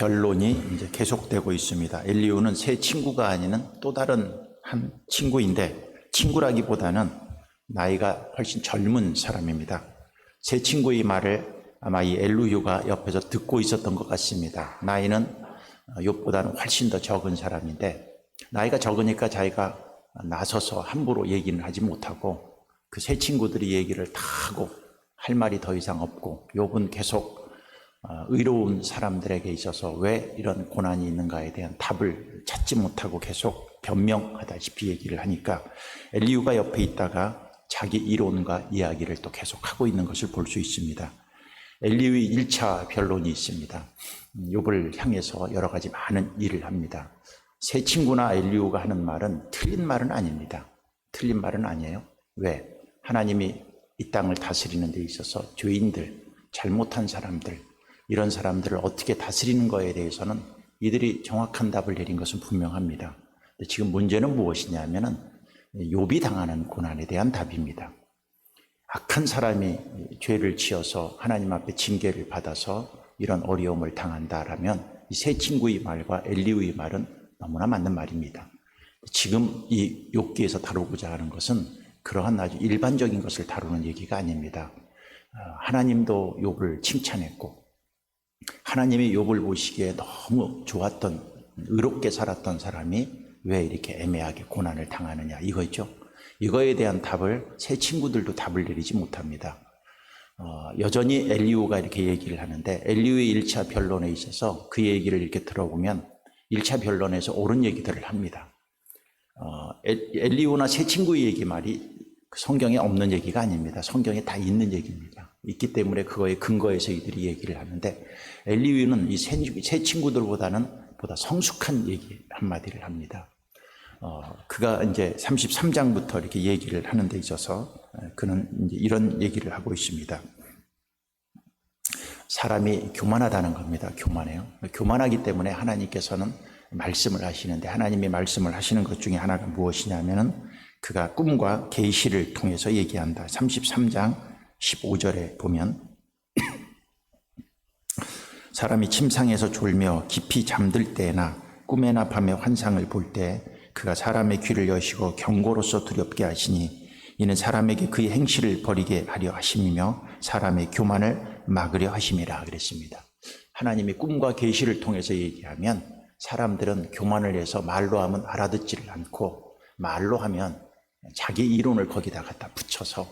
변론이 이제 계속되고 있습니다. 엘리후는 새 친구가 아니는 또 다른 한 친구인데, 친구라기보다는 나이가 훨씬 젊은 사람입니다. 새 친구의 말을 아마 이 엘리후가 옆에서 듣고 있었던 것 같습니다. 나이는 욥보다는 훨씬 더 적은 사람인데, 나이가 적으니까 자기가 나서서 함부로 얘기는 하지 못하고 그 새 친구들이 얘기를 다 하고 할 말이 더 이상 없고, 욥은 계속 의로운 사람들에게 있어서 왜 이런 고난이 있는가에 대한 답을 찾지 못하고 계속 변명하다시피 얘기를 하니까 엘리후가 옆에 있다가 자기 이론과 이야기를 또 계속하고 있는 것을 볼 수 있습니다. 엘리후의 1차 변론이 있습니다. 욥을 향해서 여러 가지 많은 일을 합니다. 새 친구나 엘리후가 하는 말은 틀린 말은 아닙니다. 틀린 말은 아니에요. 왜? 하나님이 이 땅을 다스리는 데 있어서 죄인들, 잘못한 사람들, 이런 사람들을 어떻게 다스리는 거에 대해서는 이들이 정확한 답을 내린 것은 분명합니다. 근데 지금 문제는 무엇이냐면은 욥이 당하는 고난에 대한 답입니다. 악한 사람이 죄를 지어서 하나님 앞에 징계를 받아서 이런 어려움을 당한다라면 이 새 친구의 말과 엘리후의 말은 너무나 맞는 말입니다. 지금 이 욥기에서 다루고자 하는 것은 그러한 아주 일반적인 것을 다루는 얘기가 아닙니다. 하나님도 욥을 칭찬했고 하나님이 욥을 보시기에 너무 좋았던, 의롭게 살았던 사람이 왜 이렇게 애매하게 고난을 당하느냐, 이거죠. 이거에 대한 답을 새 친구들도 답을 내리지 못합니다. 여전히 엘리후가 이렇게 얘기를 하는데, 엘리후의 1차 변론에 있어서 그 얘기를 이렇게 들어보면 1차 변론에서 옳은 얘기들을 합니다. 엘리후나 새 친구의 얘기 말이 성경에 없는 얘기가 아닙니다. 성경에 다 있는 얘기입니다. 있기 때문에 그거에 근거해서 이들이 얘기를 하는데, 엘리후는 이 새 친구들보다는 보다 성숙한 얘기 한마디를 합니다. 그가 이제 33장부터 이렇게 얘기를 하는 데 있어서 그는 이제 이런 얘기를 하고 있습니다. 사람이 교만하다는 겁니다. 교만해요. 교만하기 때문에 하나님께서는 말씀을 하시는데, 하나님이 말씀을 하시는 것 중에 하나가 무엇이냐면은 그가 꿈과 계시를 통해서 얘기한다. 33장 15절에 보면 사람이 침상에서 졸며 깊이 잠들 때나 꿈에나 밤에 환상을 볼 때 그가 사람의 귀를 여시고 경고로서 두렵게 하시니 이는 사람에게 그의 행실을 버리게 하려 하심이며 사람의 교만을 막으려 하심이라 그랬습니다. 하나님이 꿈과 계시를 통해서 얘기하면 사람들은 교만을 해서 말로 하면 알아듣지를 않고, 말로 하면 자기 이론을 거기다 갖다 붙여서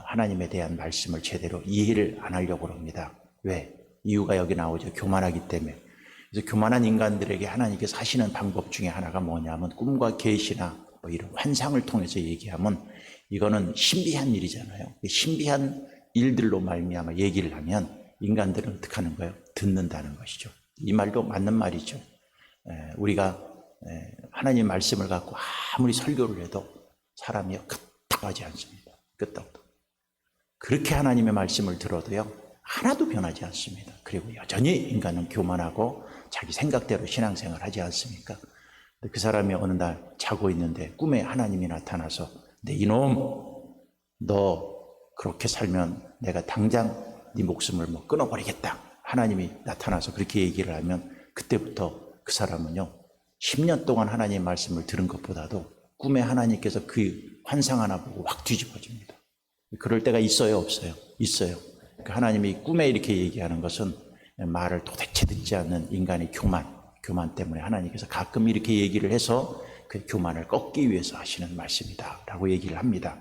하나님에 대한 말씀을 제대로 이해를 안 하려고 합니다. 왜? 이유가 여기 나오죠. 교만하기 때문에. 그래서 교만한 인간들에게 하나님께서 하시는 방법 중에 하나가 뭐냐면 꿈과 계시나 뭐 이런 환상을 통해서 얘기하면 이거는 신비한 일이잖아요. 신비한 일들로 말미암아 얘기를 하면 인간들은 어떻게 하는 거예요? 듣는다는 것이죠. 이 말도 맞는 말이죠. 우리가 하나님 말씀을 갖고 아무리 설교를 해도 사람이 끄떡하지 않습니다. 끄떡도. 그렇게 하나님의 말씀을 들어도요, 하나도 변하지 않습니다. 그리고 여전히 인간은 교만하고 자기 생각대로 신앙생활을 하지 않습니까? 그 사람이 어느 날 자고 있는데 꿈에 하나님이 나타나서 내 이놈, 너 그렇게 살면 내가 당장 네 목숨을 뭐 끊어버리겠다. 하나님이 나타나서 그렇게 얘기를 하면 그때부터 그 사람은요, 10년 동안 하나님의 말씀을 들은 것보다도 꿈에 하나님께서 그 환상 하나 보고 확 뒤집어집니다. 그럴 때가 있어요, 없어요? 있어요. 그러니까 하나님이 꿈에 이렇게 얘기하는 것은 말을 도대체 듣지 않는 인간의 교만 때문에 하나님께서 가끔 이렇게 얘기를 해서 그 교만을 꺾기 위해서 하시는 말씀이다 라고 얘기를 합니다.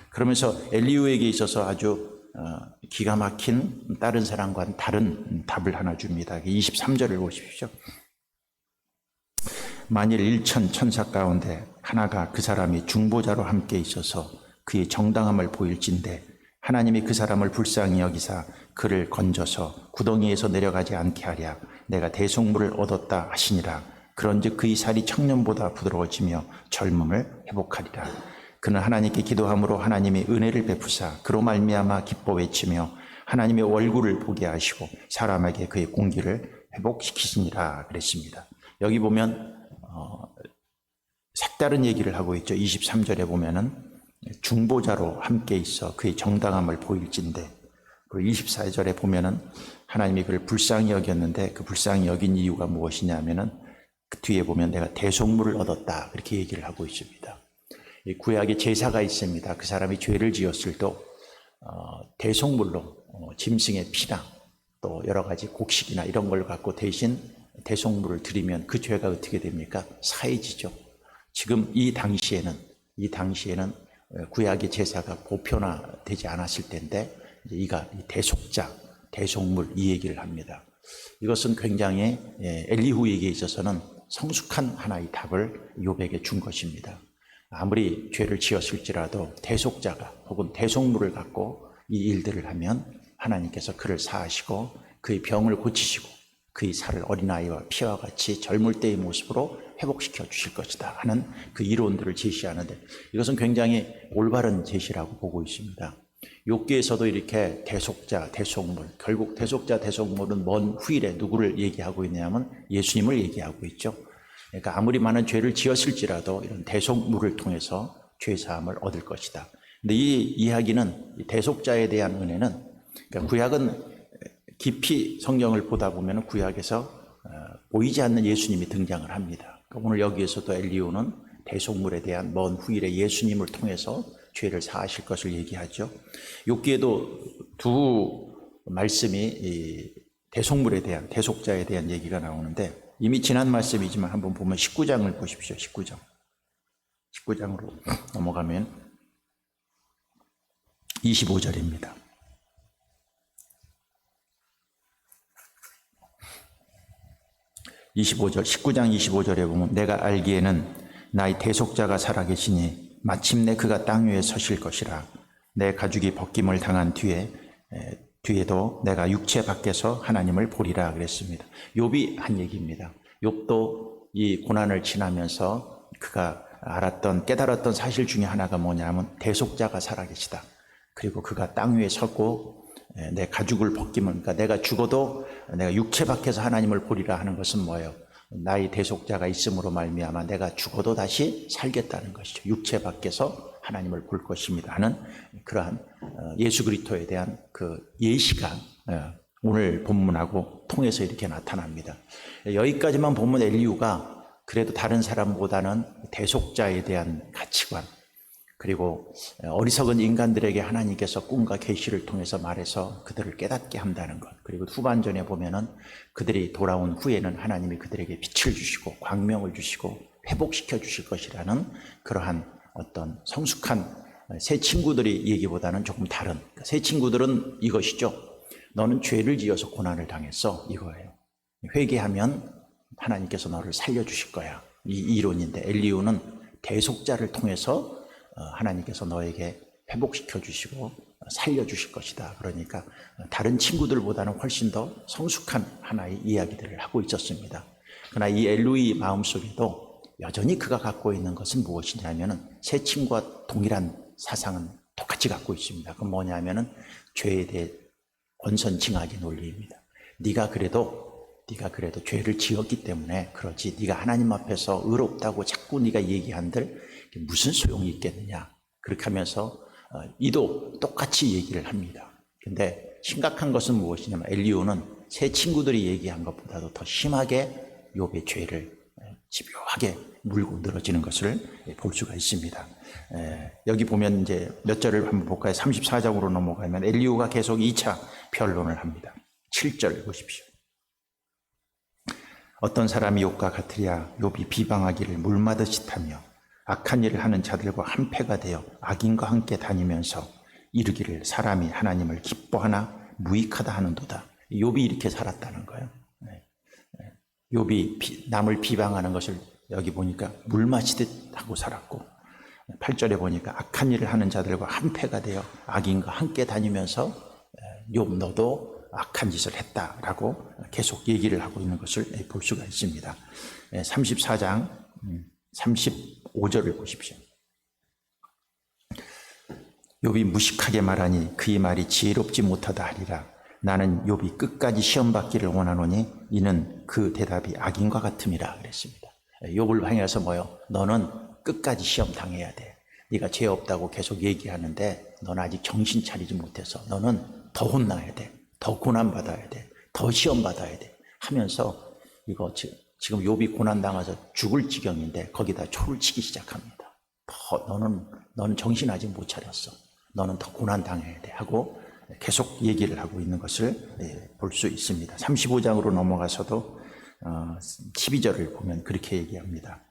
그러면서 엘리후에게 있어서 아주 기가 막힌 다른 사람과는 다른 답을 하나 줍니다. 23절을 보십시오. 만일 1천 천사 가운데 하나가 그 사람이 중보자로 함께 있어서 그의 정당함을 보일진대 하나님이 그 사람을 불쌍히 여기사 그를 건져서 구덩이에서 내려가지 않게 하랴 내가 대속물을 얻었다 하시니라. 그런즉 그의 살이 청년보다 부드러워지며 젊음을 회복하리라. 그는 하나님께 기도함으로 하나님이 은혜를 베푸사 그로 말미암아 기뻐 외치며 하나님의 얼굴을 보게 하시고 사람에게 그의 공기를 회복시키시니라 그랬습니다. 여기 보면 색다른 얘기를 하고 있죠. 23절에 보면은 중보자로 함께 있어 그의 정당함을 보일진대 그리고 24절에 보면은 하나님이 그를 불쌍히 여겼는데 그 불쌍히 여긴 이유가 무엇이냐면은 그 뒤에 보면 내가 대속물을 얻었다 그렇게 얘기를 하고 있습니다. 이 구약에 제사가 있습니다. 그 사람이 죄를 지었을 때 대속물로 짐승의 피나 또 여러 가지 곡식이나 이런 걸 갖고 대신 대속물을 드리면 그 죄가 어떻게 됩니까? 사해지죠. 지금 이 당시에는 구약의 제사가 보편화되지 않았을 때인데 이가 대속자, 대속물 이 얘기를 합니다. 이것은 굉장히 엘리후에게 있어서는 성숙한 하나의 답을 욥에게 준 것입니다. 아무리 죄를 지었을지라도 대속자가 혹은 대속물을 갖고 이 일들을 하면 하나님께서 그를 사하시고 그의 병을 고치시고 그의 살을 어린아이와 피와 같이 젊을 때의 모습으로 회복시켜 주실 것이다 하는 그 이론들을 제시하는데 이것은 굉장히 올바른 제시라고 보고 있습니다. 욥기에서도 이렇게 대속자, 대속물, 결국 대속자, 대속물은 먼 후일에 누구를 얘기하고 있냐면 예수님을 얘기하고 있죠. 그러니까 아무리 많은 죄를 지었을지라도 이런 대속물을 통해서 죄사함을 얻을 것이다. 근데 이 이야기는 대속자에 대한 은혜는 그러니까 구약은 깊이 성경을 보다 보면 구약에서 보이지 않는 예수님이 등장을 합니다. 그러니까 오늘 여기에서도 엘리후는 대속물에 대한 먼 후일에 예수님을 통해서 죄를 사하실 것을 얘기하죠. 욥기에도 두 말씀이 이 대속물에 대한 대속자에 대한 얘기가 나오는데 이미 지난 말씀이지만 한번 보면 19장을 보십시오. 19장으로 넘어가면 25절입니다. 19장 25절에 보면 내가 알기에는 나의 대속자가 살아계시니 마침내 그가 땅 위에 서실 것이라. 내 가죽이 벗김을 당한 뒤에도 내가 육체 밖에서 하나님을 보리라 그랬습니다. 욥이 한 얘기입니다. 욥도 이 고난을 지나면서 그가 깨달았던 사실 중에 하나가 뭐냐면 대속자가 살아계시다. 그리고 그가 땅 위에 서고 내 가죽을 벗기면 그러니까 내가 죽어도 내가 육체 밖에서 하나님을 보리라 하는 것은 뭐예요? 나의 대속자가 있음으로 말미암아 내가 죽어도 다시 살겠다는 것이죠. 육체 밖에서 하나님을 볼 것입니다 하는 그러한 예수 그리스도에 대한 그 예시가 오늘 본문하고 통해서 이렇게 나타납니다. 여기까지만 보면 엘리후가 그래도 다른 사람보다는 대속자에 대한 가치관 그리고 어리석은 인간들에게 하나님께서 꿈과 계시를 통해서 말해서 그들을 깨닫게 한다는 것. 그리고 후반전에 보면은 그들이 돌아온 후에는 하나님이 그들에게 빛을 주시고 광명을 주시고 회복시켜 주실 것이라는 그러한 어떤 성숙한 새 친구들의 얘기보다는 조금 다른 새 친구들은 이것이죠. 너는 죄를 지어서 고난을 당했어 이거예요. 회개하면 하나님께서 너를 살려주실 거야 이 이론인데 엘리후는 대속자를 통해서 하나님께서 너에게 회복시켜 주시고 살려주실 것이다. 그러니까 다른 친구들보다는 훨씬 더 성숙한 하나의 이야기들을 하고 있었습니다. 그러나 이 엘리후의 마음속에도 여전히 그가 갖고 있는 것은 무엇이냐면 새 친구와 동일한 사상은 똑같이 갖고 있습니다. 그건 뭐냐면 죄에 대해 권선징악의 논리입니다. 네가 그래도 죄를 지었기 때문에 그렇지 네가 하나님 앞에서 의롭다고 자꾸 네가 얘기한들 무슨 소용이 있겠느냐 그렇게 하면서 이도 똑같이 얘기를 합니다. 근데 심각한 것은 무엇이냐면 엘리후는 새 친구들이 얘기한 것보다도 더 심하게 욥의 죄를 집요하게 물고 늘어지는 것을 볼 수가 있습니다. 여기 보면 이제 몇 절을 한번 볼까요? 34장으로 넘어가면 엘리후가 계속 2차 변론을 합니다. 7절 보십시오. 어떤 사람이 욥과 같으랴 욥이 비방하기를 물마듯이 타며 악한 일을 하는 자들과 한패가 되어 악인과 함께 다니면서 이르기를 사람이 하나님을 기뻐하나 무익하다 하는도다. 욥이 이렇게 살았다는 거예요. 욥이 남을 비방하는 것을 여기 보니까 물 마시듯 하고 살았고 8절에 보니까 악한 일을 하는 자들과 한패가 되어 악인과 함께 다니면서 욥 너도 악한 짓을 했다라고 계속 얘기를 하고 있는 것을 볼 수가 있습니다. 34장 35절을 보십시오. 욥이 무식하게 말하니 그의 말이 지혜롭지 못하다 하리라. 나는 욥이 끝까지 시험 받기를 원하노니 이는 그 대답이 악인과 같음이라 그랬습니다. 욥을 향해서 뭐요? 너는 끝까지 시험 당해야 돼. 네가 죄 없다고 계속 얘기하는데 너는 아직 정신 차리지 못해서 너는 더 혼나야 돼, 더 고난받아야 돼, 더 시험받아야 돼 하면서 이거 지금 욥이 고난당해서 죽을 지경인데 거기다 초를 치기 시작합니다. 너는 정신 아직 못 차렸어. 너는 더 고난당해야 돼 하고 계속 얘기를 하고 있는 것을 볼 수 있습니다. 35장으로 넘어가서도 12절을 보면 그렇게 얘기합니다.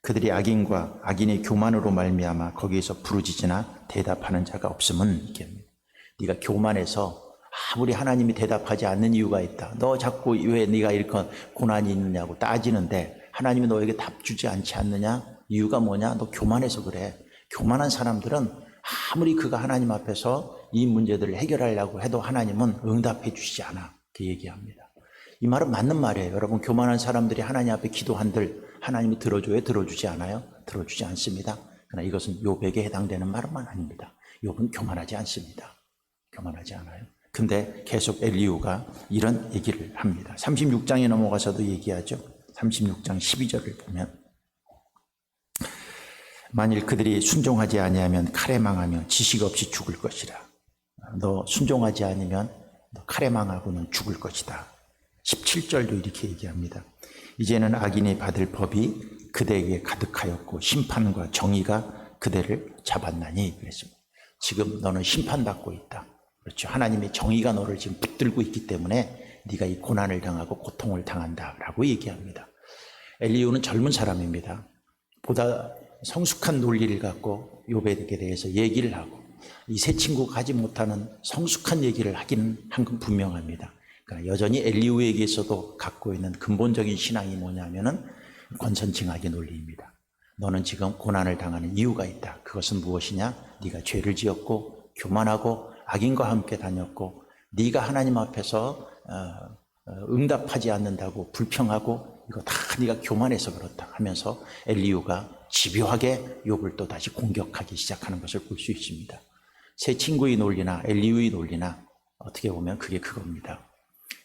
그들이 악인과 악인의 교만으로 말미암아 거기에서 부르짖으나 대답하는 자가 없음은 이게입니다. 네가 교만해서 아무리 하나님이 대답하지 않는 이유가 있다. 너 자꾸 왜 네가 이렇게 고난이 있느냐고 따지는데 하나님이 너에게 답 주지 않지 않느냐? 이유가 뭐냐? 너 교만해서 그래. 교만한 사람들은 아무리 그가 하나님 앞에서 이 문제들을 해결하려고 해도 하나님은 응답해 주시지 않아. 그렇게 얘기합니다. 이 말은 맞는 말이에요. 여러분, 교만한 사람들이 하나님 앞에 기도한들 하나님이 들어줘요? 들어주지 않아요? 들어주지 않습니다. 그러나 이것은 욥에게 해당되는 말만 아닙니다. 욥은 교만하지 않습니다. 교만하지 않아요. 근데 계속 엘리후가 이런 얘기를 합니다. 36장에 넘어가서도 얘기하죠. 36장 12절을 보면 만일 그들이 순종하지 아니하면 칼에 망하며 지식 없이 죽을 것이라. 너 순종하지 않으면 너 칼에 망하고는 죽을 것이다. 17절도 이렇게 얘기합니다. 이제는 악인이 받을 법이 그대에게 가득하였고 심판과 정의가 그대를 잡았나니 그랬습니다. 지금 너는 심판받고 있다. 그렇죠. 하나님의 정의가 너를 지금 붙들고 있기 때문에 네가 이 고난을 당하고 고통을 당한다라고 얘기합니다. 엘리후는 젊은 사람입니다. 보다 성숙한 논리를 갖고 욥에 대해서 얘기를 하고 이 세 친구가 하지 못하는 성숙한 얘기를 하기는 한 건 분명합니다. 그러니까 여전히 엘리후에게서도 갖고 있는 근본적인 신앙이 뭐냐면은 권선징악의 논리입니다. 너는 지금 고난을 당하는 이유가 있다. 그것은 무엇이냐? 네가 죄를 지었고 교만하고 악인과 함께 다녔고 네가 하나님 앞에서 응답하지 않는다고 불평하고 이거 다 네가 교만해서 그렇다 하면서 엘리후가 집요하게 욥을 또 다시 공격하기 시작하는 것을 볼 수 있습니다. 세 친구의 논리나 엘리후의 논리나 어떻게 보면 그게 그겁니다.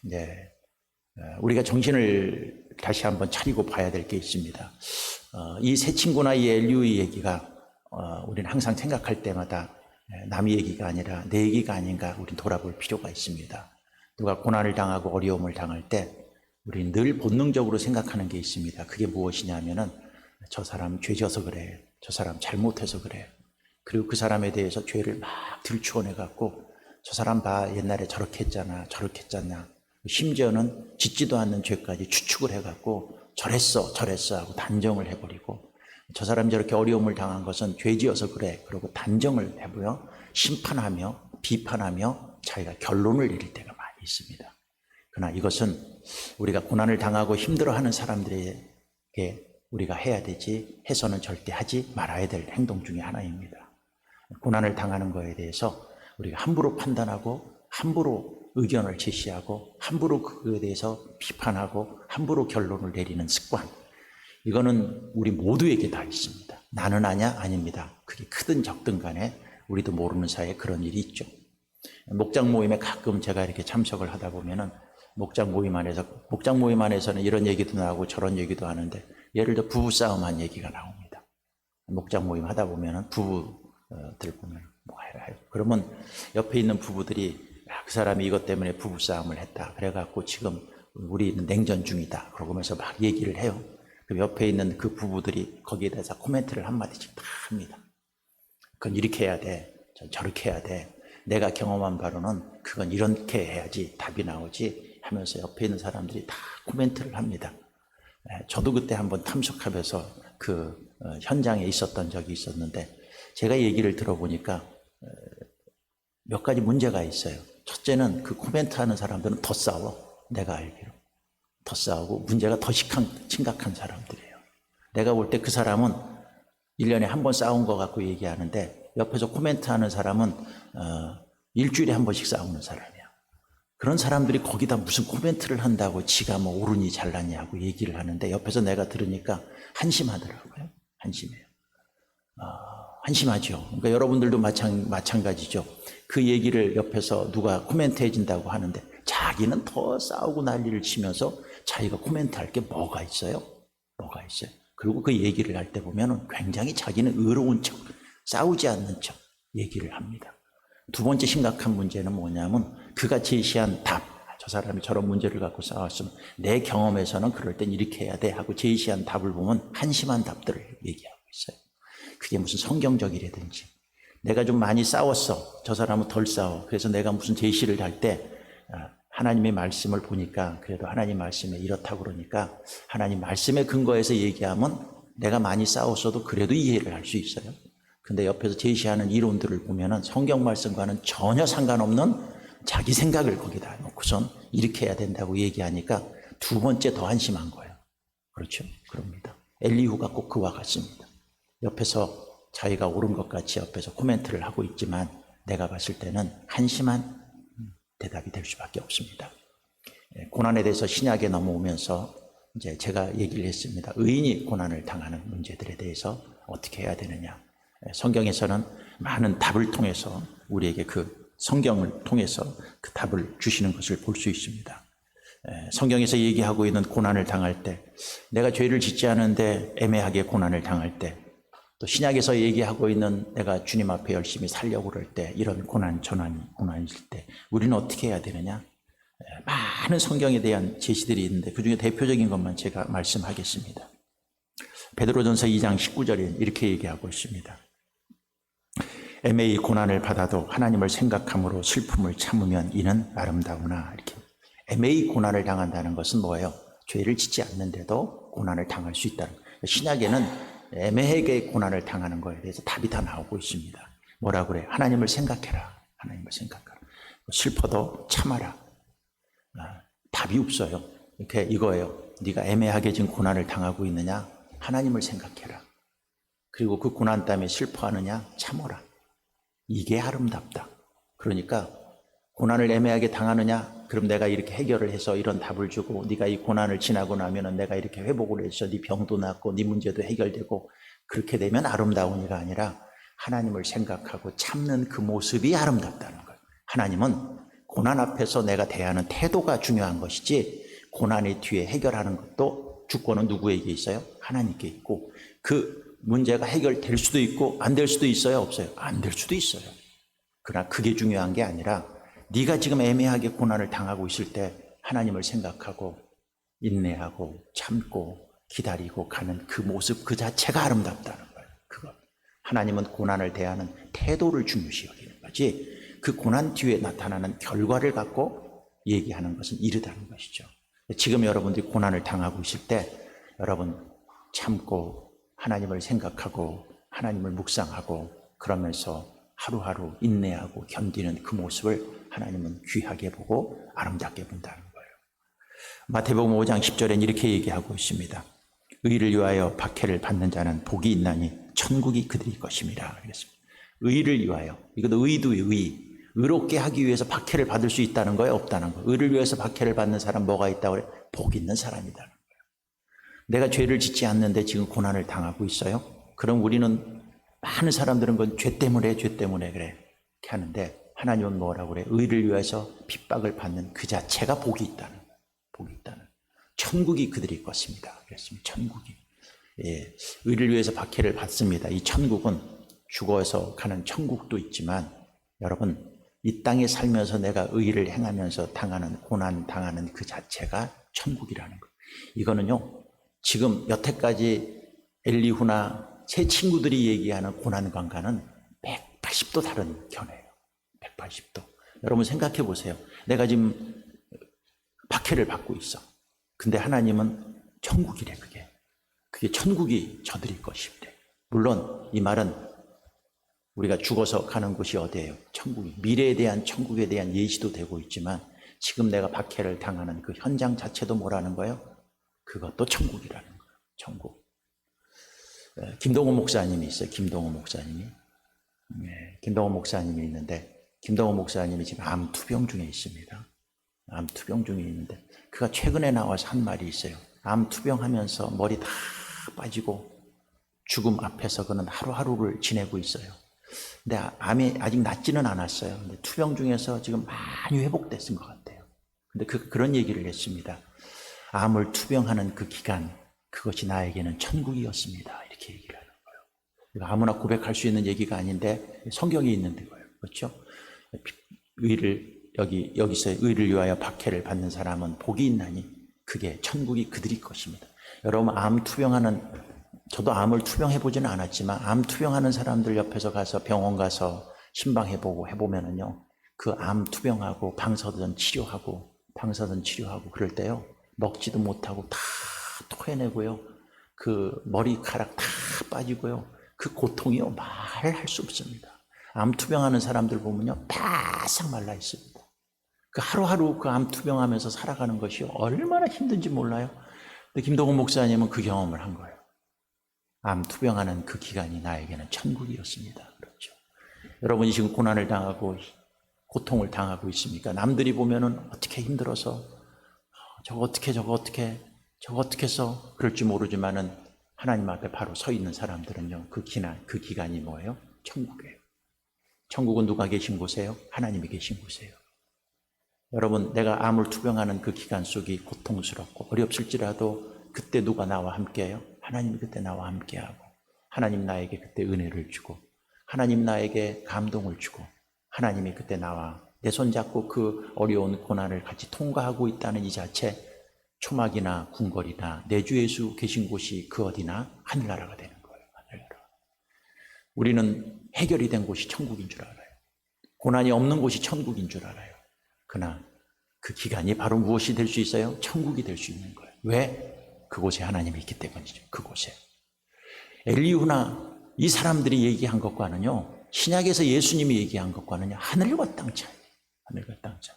네, 우리가 정신을 다시 한번 차리고 봐야 될 게 있습니다. 이 세 친구나 이 엘리후의 얘기가 우리는 항상 생각할 때마다 남의 얘기가 아니라 내 얘기가 아닌가 우리는 돌아볼 필요가 있습니다. 누가 고난을 당하고 어려움을 당할 때 우리는 늘 본능적으로 생각하는 게 있습니다. 그게 무엇이냐면은 저 사람 죄 져서 그래. 저 사람 잘못해서 그래. 그리고 그 사람에 대해서 죄를 막 들추어내 갖고 저 사람 봐 옛날에 저렇게 했잖아 저렇게 했잖아. 심지어는 짓지도 않는 죄까지 추측을 해갖고 저랬어 하고 단정을 해버리고 저 사람이 저렇게 어려움을 당한 것은 죄지어서 그래. 그러고 단정을 해보여 심판하며 비판하며 자기가 결론을 내릴 때가 많이 있습니다. 그러나 이것은 우리가 고난을 당하고 힘들어하는 사람들에게 우리가 해야 되지 해서는 절대 하지 말아야 될 행동 중에 하나입니다. 고난을 당하는 것에 대해서 우리가 함부로 판단하고 함부로 의견을 제시하고 함부로 그거에 대해서 비판하고 함부로 결론을 내리는 습관, 이거는 우리 모두에게 다 있습니다. 나는 아냐? 아닙니다. 그게 크든 적든 간에 우리도 모르는 사이에 그런 일이 있죠. 목장 모임에 가끔 제가 이렇게 참석을 하다 보면은 목장 모임 안에서는 이런 얘기도 나오고 저런 얘기도 하는데 예를 들어 부부싸움한 얘기가 나옵니다. 목장 모임 하다 보면은 부부들 보면 뭐 해라. 그러면 옆에 있는 부부들이 그 사람이 이것 때문에 부부싸움을 했다. 그래갖고 지금 우리는 냉전 중이다. 그러면서 막 얘기를 해요. 그럼 옆에 있는 그 부부들이 거기에 대해서 코멘트를 한마디씩 다 합니다. 그건 이렇게 해야 돼. 저렇게 해야 돼. 내가 경험한 바로는 그건 이렇게 해야지 답이 나오지 하면서 옆에 있는 사람들이 다 코멘트를 합니다. 저도 그때 한번 참석하면서 그 현장에 있었던 적이 있었는데 제가 얘기를 들어보니까 몇 가지 문제가 있어요. 첫째는 그 코멘트하는 사람들은 더 싸워. 내가 알기로. 더 싸우고 문제가 더 심각한 사람들이에요. 내가 볼 때 그 사람은 1년에 한 번 싸운 것 같고 얘기하는데 옆에서 코멘트하는 사람은 일주일에 한 번씩 싸우는 사람이야. 그런 사람들이 거기다 무슨 코멘트를 한다고 지가 뭐 옳으니 잘났냐고 얘기를 하는데 옆에서 내가 들으니까 한심하더라고요. 한심해요. 한심하죠. 그러니까 여러분들도 마찬가지죠. 그 얘기를 옆에서 누가 코멘트 해준다고 하는데 자기는 더 싸우고 난리를 치면서 자기가 코멘트할 게 뭐가 있어요? 뭐가 있어요? 그리고 그 얘기를 할 때 보면은 굉장히 자기는 의로운 척, 싸우지 않는 척 얘기를 합니다. 두 번째 심각한 문제는 뭐냐면 그가 제시한 답, 저 사람이 저런 문제를 갖고 싸웠으면 내 경험에서는 그럴 땐 이렇게 해야 돼 하고 제시한 답을 보면 한심한 답들을 얘기하고 있어요. 그게 무슨 성경적이라든지 내가 좀 많이 싸웠어, 저 사람은 덜 싸워, 그래서 내가 무슨 제시를 할 때 하나님의 말씀을 보니까 그래도 하나님 말씀에 이렇다고 그러니까 하나님 말씀에 근거해서 얘기하면 내가 많이 싸웠어도 그래도 이해를 할 수 있어요. 근데 옆에서 제시하는 이론들을 보면은 성경 말씀과는 전혀 상관없는 자기 생각을 거기다 놓고선 이렇게 해야 된다고 얘기하니까 두 번째 더 한심한 거예요. 그렇죠? 그럽니다. 엘리후가 꼭 그와 같습니다. 옆에서 자기가 옳은 것 같이 옆에서 코멘트를 하고 있지만 내가 봤을 때는 한심한 대답이 될 수밖에 없습니다. 고난에 대해서 신약에 넘어오면서 이제 제가 얘기를 했습니다. 의인이 고난을 당하는 문제들에 대해서 어떻게 해야 되느냐. 성경에서는 많은 답을 통해서 우리에게 그 성경을 통해서 그 답을 주시는 것을 볼 수 있습니다. 성경에서 얘기하고 있는 고난을 당할 때, 내가 죄를 짓지 않은데 애매하게 고난을 당할 때, 또 신약에서 얘기하고 있는 내가 주님 앞에 열심히 살려고 그럴 때, 이런 고난일 때 우리는 어떻게 해야 되느냐. 많은 성경에 대한 제시들이 있는데 그중에 대표적인 것만 제가 말씀하겠습니다. 베드로전서 2장 19절에 이렇게 얘기하고 있습니다. 애매히 고난을 받아도 하나님을 생각함으로 슬픔을 참으면 이는 아름다우나. 이렇게 애매히 고난을 당한다는 것은 뭐예요? 죄를 짓지 않는데도 고난을 당할 수 있다는 거예요. 신약에는 애매하게 고난을 당하는 것에 대해서 답이 다 나오고 있습니다. 뭐라 그래? 하나님을 생각해라. 하나님을 생각하라. 슬퍼도 참아라. 답이 없어요. 이렇게 이거예요. 네가 애매하게 지금 고난을 당하고 있느냐? 하나님을 생각해라. 그리고 그 고난 때문에 슬퍼하느냐? 참어라. 이게 아름답다. 그러니까 고난을 애매하게 당하느냐? 그럼 내가 이렇게 해결을 해서 이런 답을 주고 네가 이 고난을 지나고 나면은 내가 이렇게 회복을 해서 네 병도 낫고 네 문제도 해결되고 그렇게 되면 아름다우니가 아니라 하나님을 생각하고 참는 그 모습이 아름답다는 거예요. 하나님은 고난 앞에서 내가 대하는 태도가 중요한 것이지 고난의 뒤에 해결하는 것도 주권은 누구에게 있어요? 하나님께 있고 그 문제가 해결될 수도 있고 안 될 수도 있어요? 없어요? 안 될 수도 있어요. 그러나 그게 중요한 게 아니라 네가 지금 애매하게 고난을 당하고 있을 때 하나님을 생각하고 인내하고 참고 기다리고 가는 그 모습 그 자체가 아름답다는 거예요. 그거. 하나님은 고난을 대하는 태도를 중요시 여기는 거지 그 고난 뒤에 나타나는 결과를 갖고 얘기하는 것은 이르다는 것이죠. 지금 여러분들이 고난을 당하고 있을 때 여러분 참고 하나님을 생각하고 하나님을 묵상하고 그러면서 하루하루 인내하고 견디는 그 모습을 하나님은 귀하게 보고 아름답게 본다는 거예요. 마태복음 5장 10절엔 이렇게 얘기하고 있습니다. 의를 위하여 박해를 받는 자는 복이 있나니 천국이 그들의 것임이라. 그랬습니다. 의를 위하여. 이것도 의도의 의. 의롭게 하기 위해서 박해를 받을 수 있다는 거예요? 없다는 거예요? 의를 위해서 박해를 받는 사람 뭐가 있다고 그래? 복 있는 사람이다는 거예요. 내가 죄를 짓지 않는데 지금 고난을 당하고 있어요? 그럼 우리는 많은 사람들은 그건 죄 때문에 그래 이렇게 하는데 하나님은 뭐라고 그래? 의를 위해서 핍박을 받는 그 자체가 복이 있다는 거예요. 복이 있다는. 천국이 그들의 것입니다. 그랬습니다. 천국이. 예, 의를 위해서 박해를 받습니다. 이 천국은 죽어서 가는 천국도 있지만 여러분 이 땅에 살면서 내가 의를 행하면서 당하는 고난 당하는 그 자체가 천국이라는 거예요. 이거는요 지금 여태까지 엘리후나 제 친구들이 얘기하는 고난관과는 180도 다른 견해예요. 180도. 여러분 생각해 보세요. 내가 지금 박해를 받고 있어. 근데 하나님은 천국이래. 그게 천국이 저들의 것이래. 물론 이 말은 우리가 죽어서 가는 곳이 어디예요? 천국이. 미래에 대한 천국에 대한 예시도 되고 있지만 지금 내가 박해를 당하는 그 현장 자체도 뭐라는 거예요? 그것도 천국이라는 거예요. 천국. 김동호 목사님이 있어요. 김동호 목사님이. 김동호 목사님이 있는데 김동호 목사님이 지금 암 투병 중에 있습니다. 암 투병 중에 있는데 그가 최근에 나와서 한 말이 있어요. 암 투병하면서 머리 다 빠지고 죽음 앞에서 그는 하루하루를 지내고 있어요. 근데 암이 아직 낫지는 않았어요. 근데 투병 중에서 지금 많이 회복됐은 것 같아요. 근데 그런 얘기를 했습니다. 암을 투병하는 그 기간, 그것이 나에게는 천국이었습니다. 이렇게 얘기를 하는 거예요. 아무나 고백할 수 있는 얘기가 아닌데 성경에 있는 거예요. 그렇죠? 여기서 의를 위하여 박해를 받는 사람은 복이 있나니 그게 천국이 그들이 것입니다. 여러분, 암 투병하는, 저도 암을 투병해보지는 않았지만 암 투병하는 사람들 옆에서 가서 병원 가서 신방해보고 해보면은요, 그 암 투병하고 방사선 치료하고 그럴 때요, 먹지도 못하고 다 토해내고요, 그 머리카락 다 빠지고요, 그 고통이요 말할 수 없습니다. 암 투병하는 사람들 보면요 바싹 말라 있습니다. 그 하루하루 그 암 투병하면서 살아가는 것이 얼마나 힘든지 몰라요. 근데 김동훈 목사님은 그 경험을 한 거예요. 암 투병하는 그 기간이 나에게는 천국이었습니다. 그렇죠. 여러분이 지금 고난을 당하고 고통을 당하고 있습니까? 남들이 보면은 어떻게 힘들어서 저거 어떻게 해서 그럴지 모르지만은 하나님 앞에 바로 서 있는 사람들은요, 그 기간이 뭐예요? 천국이에요. 천국은 누가 계신 곳이에요? 하나님이 계신 곳이에요. 여러분, 내가 암을 투병하는 그 기간 속이 고통스럽고 어렵을지라도 그때 누가 나와 함께해요? 하나님이 그때 나와 함께하고, 하나님 나에게 그때 은혜를 주고, 하나님 나에게 감동을 주고, 하나님이 그때 나와 내 손잡고 그 어려운 고난을 같이 통과하고 있다는 이 자체, 초막이나 궁궐이나 내 주 예수 계신 곳이 그 어디나 하늘나라가 되는 거예요. 하늘나라. 우리는 해결이 된 곳이 천국인 줄 알아요. 고난이 없는 곳이 천국인 줄 알아요. 그러나 그 기간이 바로 무엇이 될 수 있어요? 천국이 될 수 있는 거예요. 왜? 그곳에 하나님이 있기 때문이죠. 그곳에. 엘리후나 이 사람들이 얘기한 것과는요, 신약에서 예수님이 얘기한 것과는요, 하늘과 땅 차이. 하늘과 땅 차이.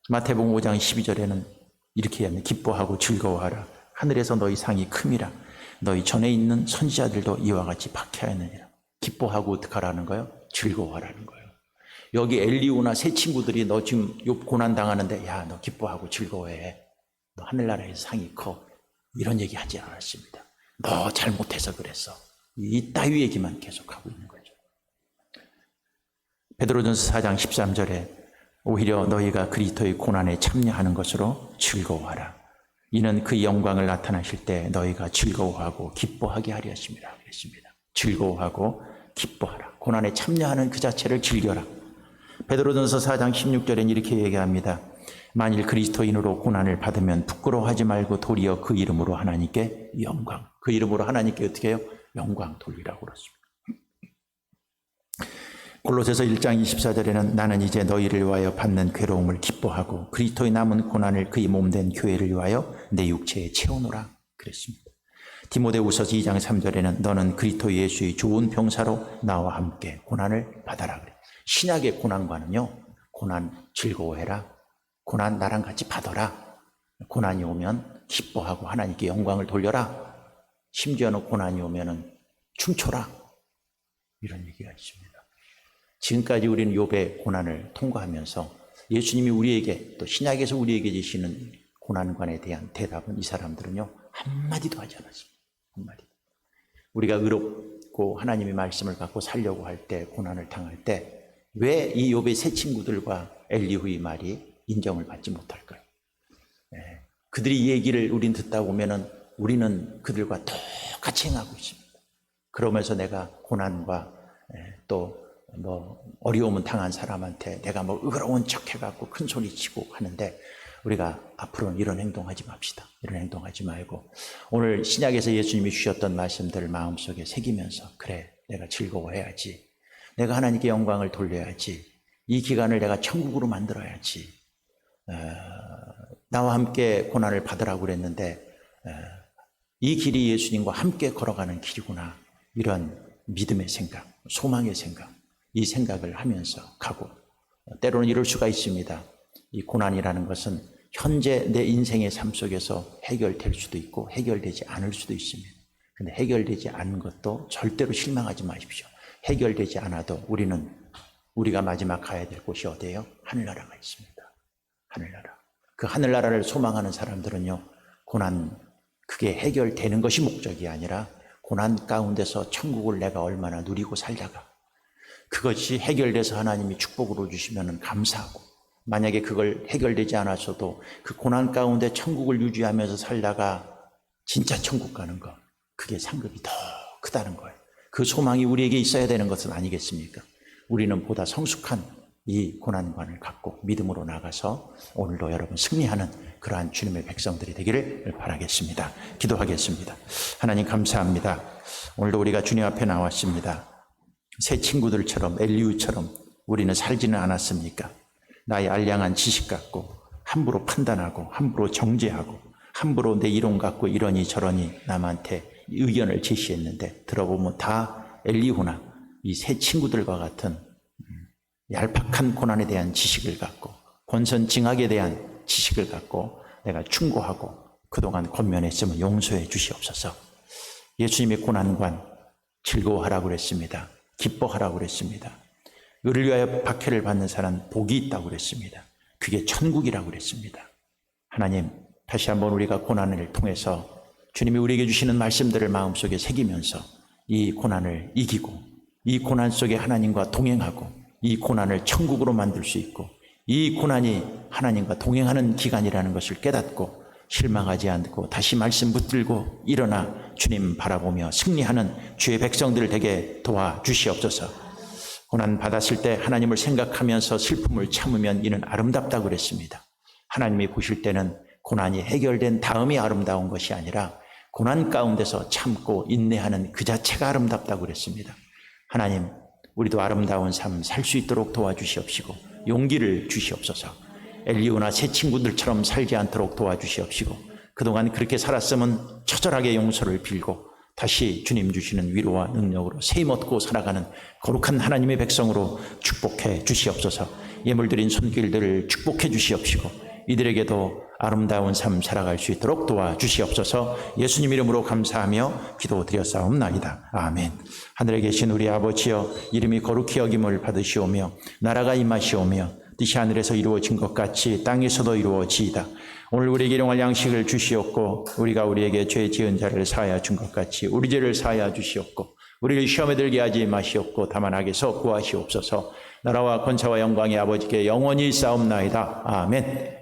마태복음 5장 12절에는 이렇게 하면 기뻐하고 즐거워하라. 하늘에서 너희 상이 큼이라. 너희 전에 있는 선지자들도 이와 같이 박해하느니라. 기뻐하고 어떻게 하라는 거예요? 즐거워하라는 거예요. 여기 엘리후나 세 친구들이 너 지금 고난 당하는데, 야, 너 기뻐하고 즐거워해. 너 하늘나라에서 상이 커. 이런 얘기 하지 않았습니다. 너 잘못해서 그랬어. 이따위 얘기만 계속하고 있는 거죠. 베드로전서 4장 13절에 오히려 너희가 그리스도의 고난에 참여하는 것으로 즐거워하라. 이는 그 영광을 나타나실 때 너희가 즐거워하고 기뻐하게 하려 하심이라 그랬습니다. 즐거워하고 기뻐하라. 고난에 참여하는 그 자체를 즐겨라. 베드로전서 4장 16절엔 이렇게 얘기합니다. 만일 그리스도인으로 고난을 받으면 부끄러워하지 말고 도리어 그 이름으로 하나님께 영광. 그 이름으로 하나님께 어떻게 해요? 영광 돌리라고 그랬습니다. 골로새서 1장 24절에는 나는 이제 너희를 위하여 받는 괴로움을 기뻐하고 그리스도의 남은 고난을 그의 몸된 교회를 위하여 내 육체에 채우노라 그랬습니다. 디모데후서 2장 3절에는 너는 그리스도 예수의 좋은 병사로 나와 함께 고난을 받아라 그래. 신약의 고난과는요, 고난 즐거워해라. 고난 나랑 같이 받아라. 고난이 오면 기뻐하고 하나님께 영광을 돌려라. 심지어는 고난이 오면은 춤춰라. 이런 얘기가 있습니다. 지금까지 우리는 욥의 고난을 통과하면서 예수님이 우리에게 또 신약에서 우리에게 주시는 고난관에 대한 대답은 이 사람들은요, 한마디도 하지 않았습니다. 한마디. 우리가 의롭고 하나님의 말씀을 갖고 살려고 할 때, 고난을 당할 때 왜 이 욥의 세 친구들과 엘리후의 말이 인정을 받지 못할까요? 그들이 이 얘기를 우린 듣다 보면은 우리는 그들과 똑같이 행하고 있습니다. 그러면서 내가 고난과 또 어려움은 당한 사람한테 내가 의로운 척 해갖고 큰 소리 치고 하는데, 우리가 앞으로는 이런 행동하지 맙시다. 이런 행동하지 말고 오늘 신약에서 예수님이 주셨던 말씀들을 마음속에 새기면서, 그래, 내가 즐거워해야지. 내가 하나님께 영광을 돌려야지. 이 기간을 내가 천국으로 만들어야지. 나와 함께 고난을 받으라고 그랬는데 이 길이 예수님과 함께 걸어가는 길이구나. 이런 믿음의 생각, 소망의 생각, 이 생각을 하면서 가고, 때로는 이럴 수가 있습니다. 이 고난이라는 것은 현재 내 인생의 삶 속에서 해결될 수도 있고 해결되지 않을 수도 있습니다. 근데 해결되지 않은 것도 절대로 실망하지 마십시오. 해결되지 않아도 우리가 마지막 가야 될 곳이 어디예요? 하늘나라가 있습니다. 하늘나라. 그 하늘나라를 소망하는 사람들은요, 고난, 그게 해결되는 것이 목적이 아니라 고난 가운데서 천국을 내가 얼마나 누리고 살다가 그것이 해결돼서 하나님이 축복으로 주시면 감사하고, 만약에 그걸 해결되지 않았어도 그 고난 가운데 천국을 유지하면서 살다가 진짜 천국 가는 것, 그게 상급이 더 크다는 거예요. 그 소망이 우리에게 있어야 되는 것은 아니겠습니까? 우리는 보다 성숙한 이 고난관을 갖고 믿음으로 나가서 오늘도 여러분 승리하는 그러한 주님의 백성들이 되기를 바라겠습니다. 기도하겠습니다. 하나님 감사합니다. 오늘도 우리가 주님 앞에 나왔습니다. 새 친구들처럼 엘리우처럼 우리는 살지는 않았습니까? 나의 알량한 지식 갖고 함부로 판단하고 함부로 정죄하고 함부로 내 이론 갖고 이러니 저러니 남한테 의견을 제시했는데 들어보면 다 엘리후나 이 새 친구들과 같은 얄팍한 고난에 대한 지식을 갖고 권선징악에 대한 지식을 갖고 내가 충고하고 그동안 권면했으면 용서해 주시옵소서. 예수님의 고난관 즐거워하라고 그랬습니다. 기뻐하라고 그랬습니다. 의를 위하여 박해를 받는 사람 복이 있다고 그랬습니다. 그게 천국이라고 그랬습니다. 하나님, 다시 한번 우리가 고난을 통해서 주님이 우리에게 주시는 말씀들을 마음속에 새기면서 이 고난을 이기고 이 고난 속에 하나님과 동행하고 이 고난을 천국으로 만들 수 있고 이 고난이 하나님과 동행하는 기간이라는 것을 깨닫고 실망하지 않고 다시 말씀 붙들고 일어나 주님 바라보며 승리하는 주의 백성들 되게 도와주시옵소서. 고난 받았을 때 하나님을 생각하면서 슬픔을 참으면 이는 아름답다고 그랬습니다. 하나님이 보실 때는 고난이 해결된 다음이 아름다운 것이 아니라 고난 가운데서 참고 인내하는 그 자체가 아름답다고 그랬습니다. 하나님, 우리도 아름다운 삶 살 수 있도록 도와주시옵시고 용기를 주시옵소서. 엘리우나 새 친구들처럼 살지 않도록 도와주시옵시고 그동안 그렇게 살았으면 처절하게 용서를 빌고 다시 주님 주시는 위로와 능력으로 세임 얻고 살아가는 거룩한 하나님의 백성으로 축복해 주시옵소서. 예물드린 손길들을 축복해 주시옵시고 이들에게도 아름다운 삶 살아갈 수 있도록 도와주시옵소서. 예수님 이름으로 감사하며 기도드렸사옵나이다. 아멘. 하늘에 계신 우리 아버지여, 이름이 거룩히 여김을 받으시오며 나라가 임하시오며 뜻이 하늘에서 이루어진 것 같이 땅에서도 이루어지이다. 오늘 우리에게 일용할 양식을 주시옵고 우리가 우리에게 죄 지은 자를 사하여 준 것 같이 우리 죄를 사하여 주시옵고 우리를 시험에 들게 하지 마시옵고 다만 악에서 구하시옵소서. 나라와 권세와 영광이 아버지께 영원히 있사옵나이다. 아멘.